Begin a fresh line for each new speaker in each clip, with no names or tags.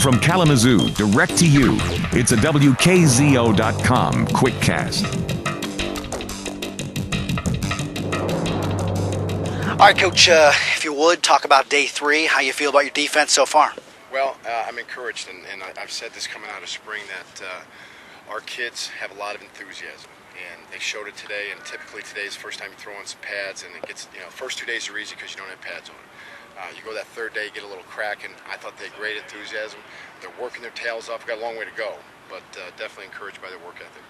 From Kalamazoo, direct to you, it's a WKZO.com quickcast.
All right, Coach, if you would, talk about day 3, how you feel about your defense so far.
Well, I'm encouraged, and I've said this coming out of spring, that our kids have a lot of enthusiasm, and they showed it today, and typically today's the first time you throw on some pads, and it gets, first 2 days are easy because you don't have pads on. You go that third day, you get a little crack, and I thought they had great enthusiasm. They're working their tails off. We've got a long way to go, but definitely encouraged by their work ethic.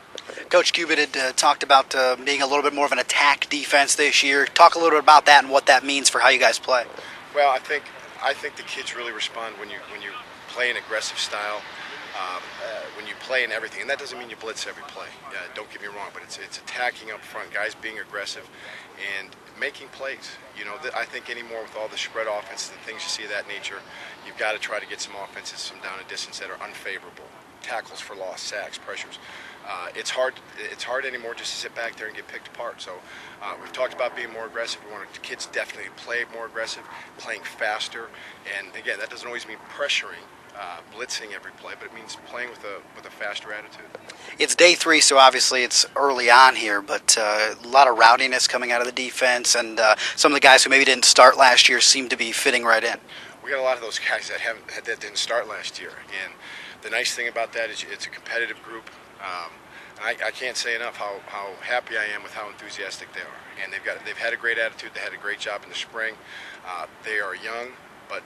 Coach Cubitt had talked about being a little bit more of an attack defense this year. Talk a little bit about that and what that means for how you guys play.
Well, I think the kids really respond when you play an aggressive style, when you play in everything, and that doesn't mean you blitz every play. Don't get me wrong, but it's attacking up front, guys being aggressive and making plays. I think anymore with all the spread offenses and things you see of that nature, you've got to try to get some offenses, some down and distance that are unfavorable. Tackles for loss, sacks, pressures. It's hard anymore just to sit back there and get picked apart. So we've talked about being more aggressive. We want the kids definitely play more aggressive, playing faster. And again, that doesn't always mean pressuring, blitzing every play, but it means playing with a faster attitude.
It's day 3, so obviously it's early on here, but a lot of rowdiness coming out of the defense, and some of the guys who maybe didn't start last year seem to be fitting right in.
We got a lot of those guys that didn't start last year, and the nice thing about that is it's a competitive group. I can't say enough how happy I am with how enthusiastic they are, and they've had a great attitude. They had a great job in the spring. They are young, but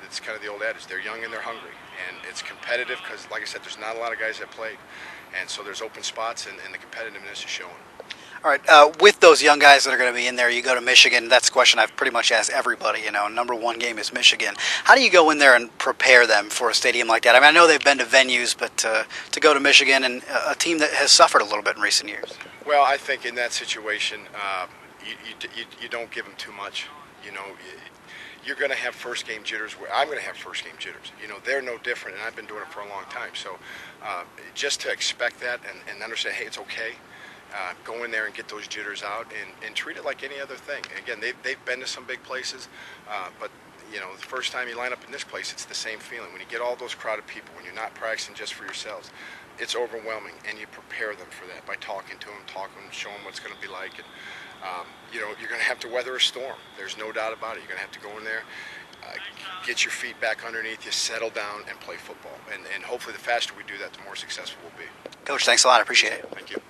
it's kind of the old adage: they're young and they're hungry, and it's competitive because, like I said, there's not a lot of guys that played, and so there's open spots, and the competitiveness is showing.
All right, with those young guys that are going to be in there, you go to Michigan. That's a question I've pretty much asked everybody. Number 1 game is Michigan. How do you go in there and prepare them for a stadium like that? I mean, I know they've been to venues, but to go to Michigan and a team that has suffered a little bit in recent years.
Well, I think in that situation, you don't give them too much. You're going to have first game jitters. I'm going to have first game jitters. They're no different, and I've been doing it for a long time. So just to expect that and understand, hey, it's okay. Go in there and get those jitters out and treat it like any other thing. Again, they've been to some big places, but the first time you line up in this place, it's the same feeling. When you get all those crowded people, when you're not practicing just for yourselves, it's overwhelming, and you prepare them for that by talking to them, showing them what it's going to be like. And you're going to have to weather a storm. There's no doubt about it. You're going to have to go in there, get your feet back underneath you, settle down, and play football. And hopefully the faster we do that, the more successful we'll be.
Coach, thanks a lot. I appreciate it.
Thank you.